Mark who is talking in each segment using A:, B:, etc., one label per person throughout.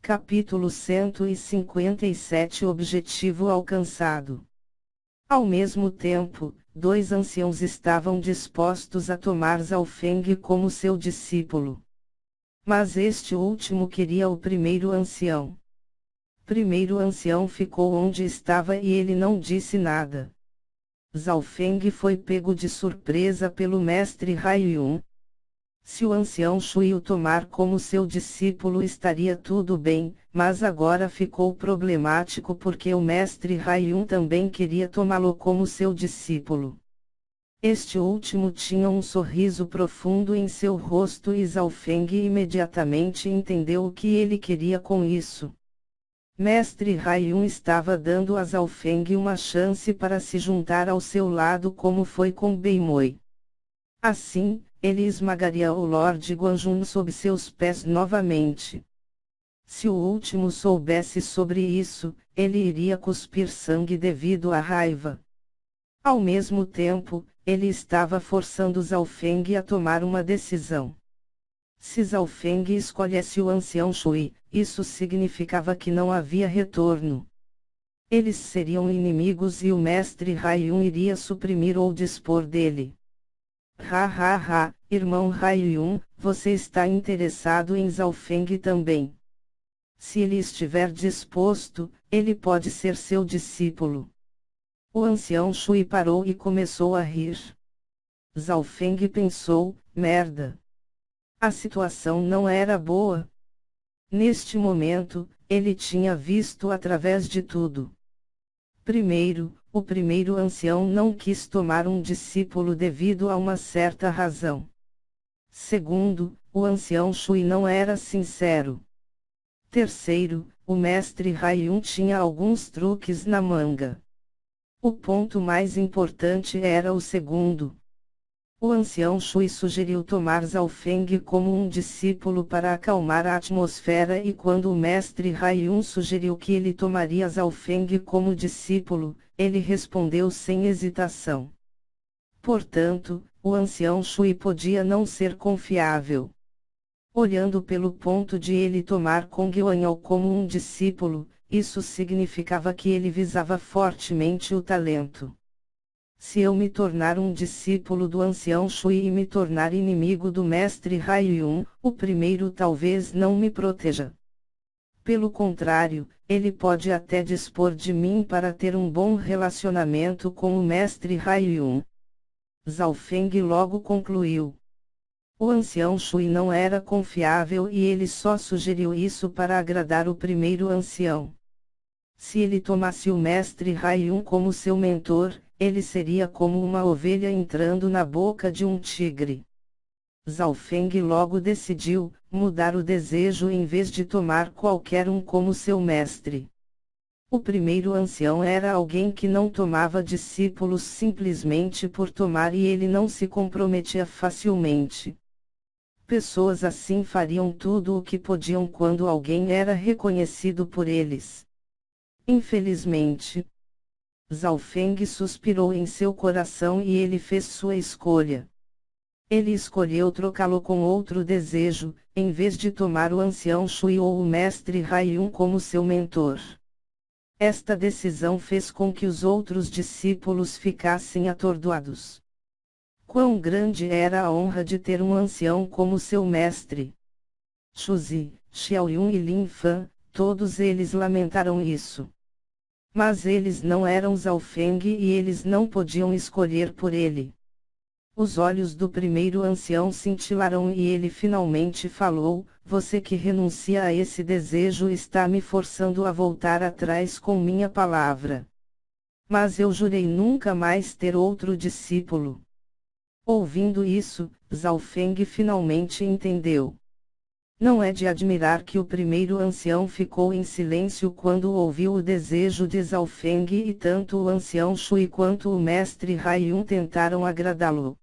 A: Capítulo 157 Objetivo alcançado. Ao mesmo tempo, dois anciãos estavam dispostos a tomar Zhao Feng como seu discípulo. Mas este último queria o primeiro ancião. Primeiro ancião ficou onde estava e ele não disse nada. Zhao Feng foi pego de surpresa pelo mestre Haiyun. Se o ancião Shui o tomar como seu discípulo estaria tudo bem, mas agora ficou problemático porque o mestre Haiyun também queria tomá-lo como seu discípulo. Este último tinha um sorriso profundo em seu rosto e Zhao Feng imediatamente entendeu o que ele queria com isso. Mestre Haiyun estava dando a Zhao Feng uma chance para se juntar ao seu lado como foi com Beimoi. Assim, ele esmagaria o Lord Guanjun sob seus pés novamente. Se o último soubesse sobre isso, ele iria cuspir sangue devido à raiva. Ao mesmo tempo, ele estava forçando Zhao Feng a tomar uma decisão. Se Zhao Feng escolhesse o ancião Shui, isso significava que não havia retorno. Eles seriam inimigos e o mestre Haiyun iria suprimir ou dispor dele. Irmão Haiyun, você está interessado em Zhao Feng também. Se ele estiver disposto, ele pode ser seu discípulo. O ancião Shui parou e começou a rir. Zhao Feng pensou, merda. A situação não era boa. Neste momento, ele tinha visto através de tudo. Primeiro, o primeiro ancião não quis tomar um discípulo devido a uma certa razão. Segundo, o ancião Shui não era sincero. Terceiro, o mestre Haiyun tinha alguns truques na manga. O ponto mais importante era o segundo. O ancião Shui sugeriu tomar Zhao Feng como um discípulo para acalmar a atmosfera e quando o mestre Haiyun sugeriu que ele tomaria Zhao Feng como discípulo, ele respondeu sem hesitação. Portanto, o ancião Shui podia não ser confiável. Olhando pelo ponto de ele tomar Kong Yuanyao como um discípulo, isso significava que ele visava fortemente o talento. Se eu me tornar um discípulo do ancião Shui e me tornar inimigo do mestre Haiyun, o primeiro talvez não me proteja. Pelo contrário, ele pode até dispor de mim para ter um bom relacionamento com o mestre Haiyun. Zhao Feng logo concluiu. O ancião Shui não era confiável e ele só sugeriu isso para agradar o primeiro ancião. Se ele tomasse o mestre Haiyun como seu mentor, ele seria como uma ovelha entrando na boca de um tigre. Zhao Feng logo decidiu mudar o desejo em vez de tomar qualquer um como seu mestre. O primeiro ancião era alguém que não tomava discípulos simplesmente por tomar e ele não se comprometia facilmente. Pessoas assim fariam tudo o que podiam quando alguém era reconhecido por eles. Infelizmente, Zhao Feng suspirou em seu coração e ele fez sua escolha. Ele escolheu trocá-lo com outro desejo, em vez de tomar o ancião Shui ou o mestre Haiyun como seu mentor. Esta decisão fez com que os outros discípulos ficassem atordoados. Quão grande era a honra de ter um ancião como seu mestre! Shuzi, Xiaoyun e Lin Fan, todos eles lamentaram isso. Mas eles não eram Zhao Feng e eles não podiam escolher por ele. Os olhos do primeiro ancião cintilaram e ele finalmente falou: você que renuncia a esse desejo está me forçando a voltar atrás com minha palavra. Mas eu jurei nunca mais ter outro discípulo. Ouvindo isso, Zhao Feng finalmente entendeu. Não é de admirar que o primeiro ancião ficou em silêncio quando ouviu o desejo de Zhao Feng e tanto o ancião Shui quanto o mestre Haiyun tentaram agradá-lo.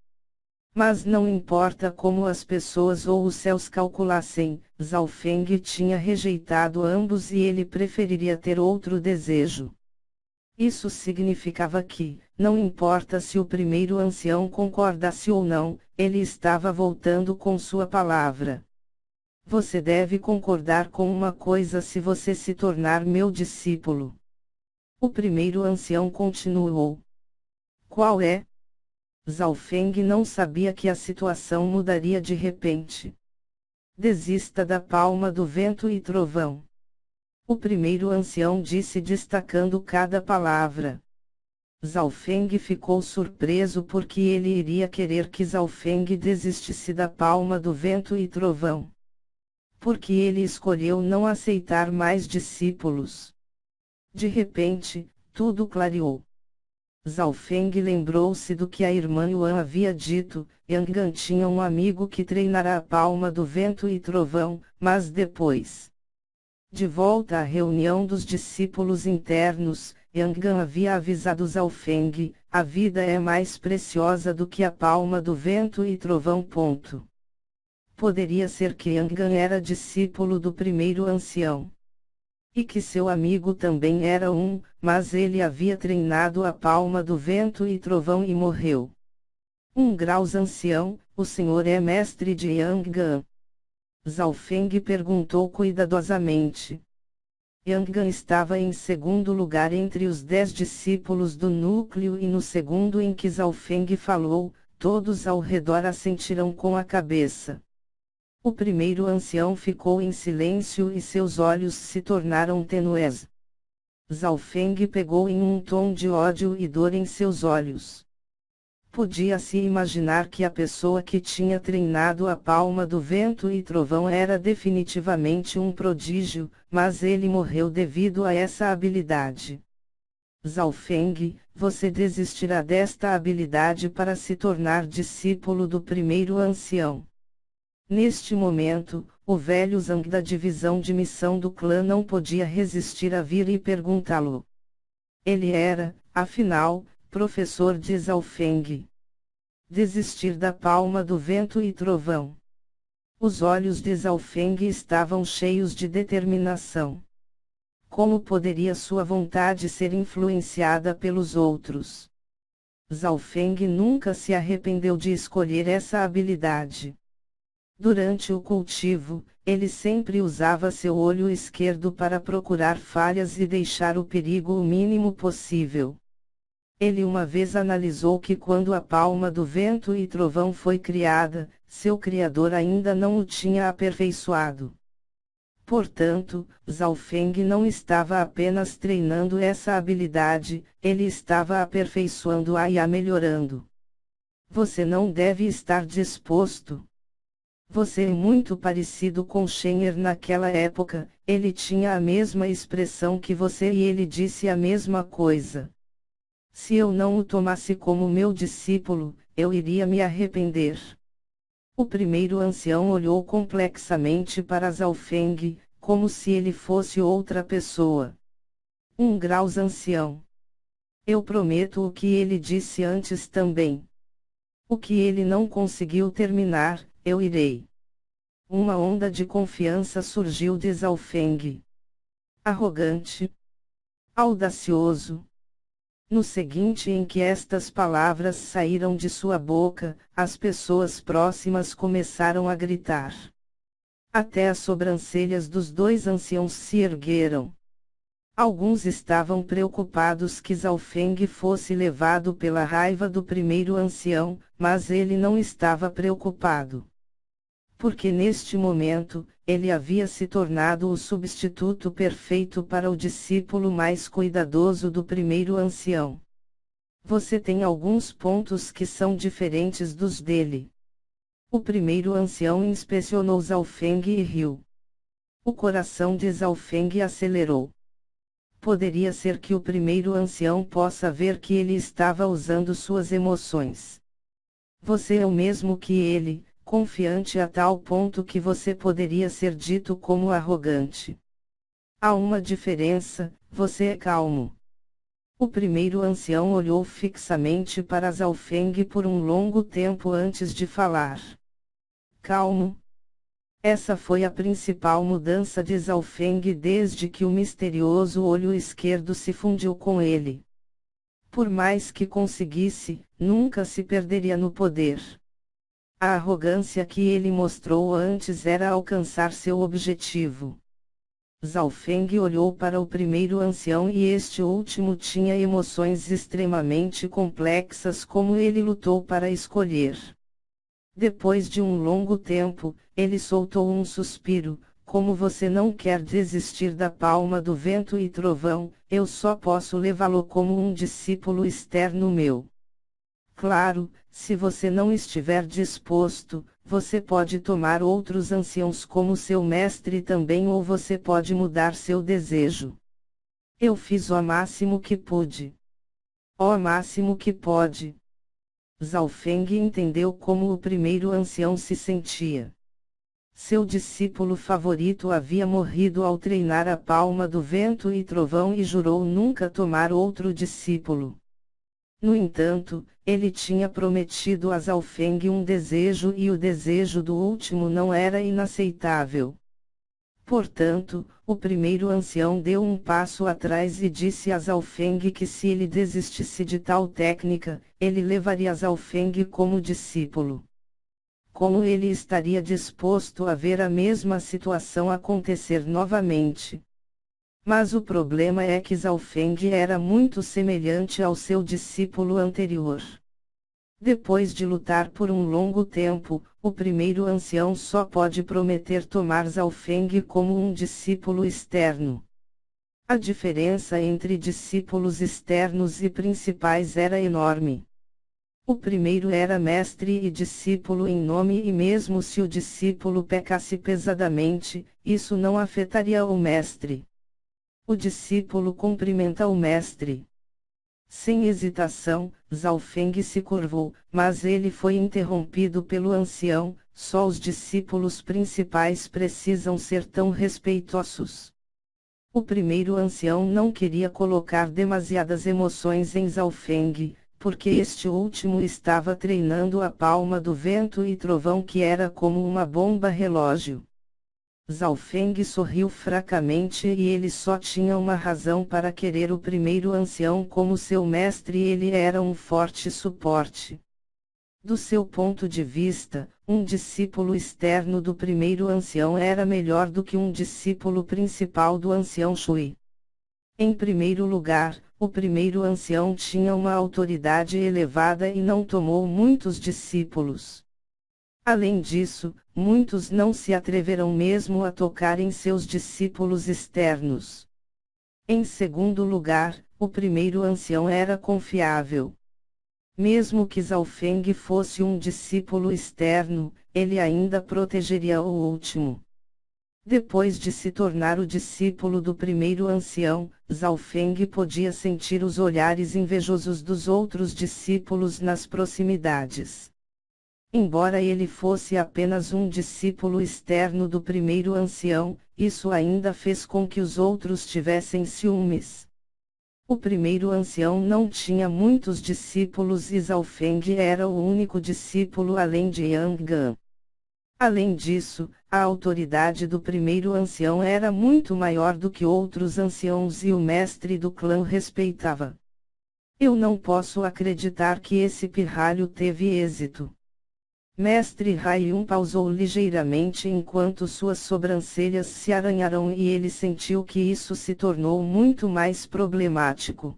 A: Mas não importa como as pessoas ou os céus calculassem, Zhao Feng tinha rejeitado ambos e ele preferiria ter outro desejo. Isso significava que, não importa se o primeiro ancião concordasse ou não, ele estava voltando com sua palavra. Você deve concordar com uma coisa se você se tornar meu discípulo. O primeiro ancião continuou. Qual é? Zhao Feng não sabia que a situação mudaria de repente. Desista da palma do vento e trovão. O primeiro ancião disse destacando cada palavra. Zhao Feng ficou surpreso porque ele iria querer que Zhao Feng desistisse da palma do vento e trovão. Porque ele escolheu não aceitar mais discípulos. De repente, tudo clareou. Zhao Feng lembrou-se do que a irmã Yuan havia dito. Yang Gan tinha um amigo que treinara a palma do vento e trovão, mas depois. De volta à reunião dos discípulos internos, Yang Gan havia avisado Zhao Feng, a vida é mais preciosa do que a palma do vento e trovão. Poderia ser que Yang Gan era discípulo do primeiro ancião. E que seu amigo também era mas ele havia treinado a palma do vento e trovão e morreu. Graus ancião, o senhor é mestre de Yang Gan? Zhao Feng perguntou cuidadosamente. Yang Gan estava em segundo lugar entre os 10 discípulos do núcleo e no segundo em que Zhao Feng falou, todos ao redor assentiram com a cabeça. O primeiro ancião ficou em silêncio e seus olhos se tornaram tênues. Zhao Feng pegou em um tom de ódio e dor em seus olhos. Podia-se imaginar que a pessoa que tinha treinado a palma do vento e trovão era definitivamente um prodígio, mas ele morreu devido a essa habilidade. Zhao Feng, você desistirá desta habilidade para se tornar discípulo do primeiro ancião. Neste momento, o velho Zhang da divisão de missão do clã não podia resistir a vir e perguntá-lo. Ele era, afinal, professor de Zhao Feng. Desistir da palma do vento e trovão. Os olhos de Zhao Feng estavam cheios de determinação. Como poderia sua vontade ser influenciada pelos outros? Zhao Feng nunca se arrependeu de escolher essa habilidade. Durante o cultivo, ele sempre usava seu olho esquerdo para procurar falhas e deixar o perigo o mínimo possível. Ele uma vez analisou que quando a palma do vento e trovão foi criada, seu criador ainda não o tinha aperfeiçoado. Portanto, Zhao Feng não estava apenas treinando essa habilidade, ele estava aperfeiçoando-a e a melhorando. Você não deve estar disposto. Você é muito parecido com Shen'er naquela época, ele tinha a mesma expressão que você e ele disse a mesma coisa. Se eu não o tomasse como meu discípulo, eu iria me arrepender. O primeiro ancião olhou complexamente para Zhao Feng, como se ele fosse outra pessoa. Graus ancião. Eu prometo o que ele disse antes também. O que ele não conseguiu terminar, eu irei. Uma onda de confiança surgiu de Zhao Feng. Arrogante. Audacioso. No seguinte em que estas palavras saíram de sua boca, as pessoas próximas começaram a gritar. Até as sobrancelhas dos dois anciãos se ergueram. Alguns estavam preocupados que Zhao Feng fosse levado pela raiva do primeiro ancião, mas ele não estava preocupado. Porque neste momento, ele havia se tornado o substituto perfeito para o discípulo mais cuidadoso do primeiro ancião. Você tem alguns pontos que são diferentes dos dele. O primeiro ancião inspecionou Zhao Feng e riu. O coração de Zhao Feng acelerou. Poderia ser que o primeiro ancião possa ver que ele estava usando suas emoções. Você é o mesmo que ele, confiante a tal ponto que você poderia ser dito como arrogante. Há uma diferença, você é calmo. O primeiro ancião olhou fixamente para Zhao Feng por um longo tempo antes de falar. Calmo. Essa foi a principal mudança de Zhao Feng desde que o misterioso olho esquerdo se fundiu com ele. Por mais que conseguisse, nunca se perderia no poder. A arrogância que ele mostrou antes era alcançar seu objetivo. Zhao Feng olhou para o primeiro ancião e este último tinha emoções extremamente complexas como ele lutou para escolher. Depois de um longo tempo, ele soltou um suspiro. Como você não quer desistir da palma do vento e trovão, eu só posso levá-lo como um discípulo externo meu. Claro, se você não estiver disposto, você pode tomar outros anciãos como seu mestre também ou você pode mudar seu desejo. Eu fiz o máximo que pude. O máximo que pode. Zhao Feng entendeu como o primeiro ancião se sentia. Seu discípulo favorito havia morrido ao treinar a palma do vento e trovão e jurou nunca tomar outro discípulo. No entanto, ele tinha prometido a Zhao Feng um desejo e o desejo do último não era inaceitável. Portanto, o primeiro ancião deu um passo atrás e disse a Zhao Feng que se ele desistisse de tal técnica, ele levaria Zhao Feng como discípulo. Como ele estaria disposto a ver a mesma situação acontecer novamente? Mas o problema é que Zhao Feng era muito semelhante ao seu discípulo anterior. Depois de lutar por um longo tempo, o primeiro ancião só pode prometer tomar Zhao Feng como um discípulo externo. A diferença entre discípulos externos e principais era enorme. O primeiro era mestre e discípulo em nome e mesmo se o discípulo pecasse pesadamente, isso não afetaria o mestre. O discípulo cumprimenta o mestre. Sem hesitação, Zhao Feng se curvou, mas ele foi interrompido pelo ancião. Só os discípulos principais precisam ser tão respeitosos. O primeiro ancião não queria colocar demasiadas emoções em Zhao Feng, porque este último estava treinando a palma do vento e trovão que era como uma bomba relógio. Zhao Feng sorriu fracamente e ele só tinha uma razão para querer o primeiro ancião como seu mestre e ele era um forte suporte. Do seu ponto de vista, um discípulo externo do primeiro ancião era melhor do que um discípulo principal do ancião Shui. Em primeiro lugar, o primeiro ancião tinha uma autoridade elevada e não tomou muitos discípulos. Além disso, muitos não se atreverão mesmo a tocar em seus discípulos externos. Em segundo lugar, o primeiro ancião era confiável. Mesmo que Zhao Feng fosse um discípulo externo, ele ainda protegeria o último. Depois de se tornar o discípulo do primeiro ancião, Zhao Feng podia sentir os olhares invejosos dos outros discípulos nas proximidades. Embora ele fosse apenas um discípulo externo do primeiro ancião, isso ainda fez com que os outros tivessem ciúmes. O primeiro ancião não tinha muitos discípulos e Zhao Feng era o único discípulo além de Yang Gan. Além disso, a autoridade do primeiro ancião era muito maior do que outros anciãos e o mestre do clã o respeitava. Eu não posso acreditar que esse pirralho teve êxito. Mestre Haiyun pausou ligeiramente enquanto suas sobrancelhas se arranharam e ele sentiu que isso se tornou muito mais problemático.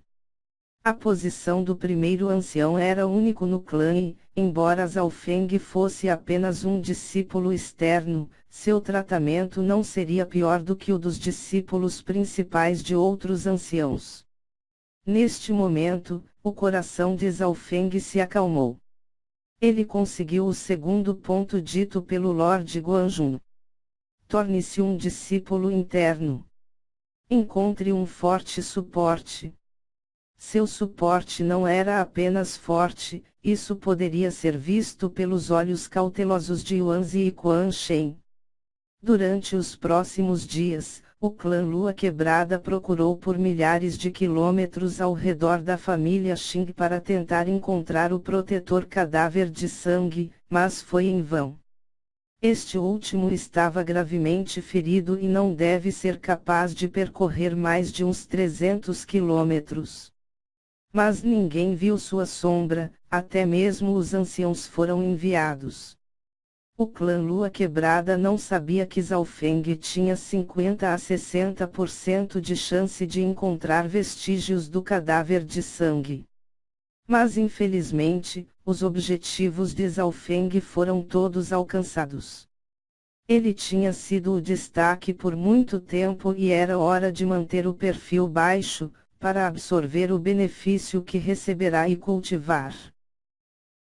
A: A posição do primeiro ancião era único no clã e, embora Zhao Feng fosse apenas um discípulo externo, seu tratamento não seria pior do que o dos discípulos principais de outros anciãos. Neste momento, o coração de Zhao Feng se acalmou. Ele conseguiu o segundo ponto dito pelo Lord Guanjun. Torne-se um discípulo interno. Encontre um forte suporte. Seu suporte não era apenas forte, isso poderia ser visto pelos olhos cautelosos de Yuanzi e Quan Shen. Durante os próximos dias, o clã Lua Quebrada procurou por milhares de quilômetros ao redor da família Xing para tentar encontrar o protetor cadáver de sangue, mas foi em vão. Este último estava gravemente ferido e não deve ser capaz de percorrer mais de uns 300 quilômetros. Mas ninguém viu sua sombra, até mesmo os anciãos foram enviados. O clã Lua Quebrada não sabia que Zhao Feng tinha 50 a 60% de chance de encontrar vestígios do cadáver de sangue. Mas infelizmente, os objetivos de Zhao Feng foram todos alcançados. Ele tinha sido o destaque por muito tempo e era hora de manter o perfil baixo, para absorver o benefício que receberá e cultivar.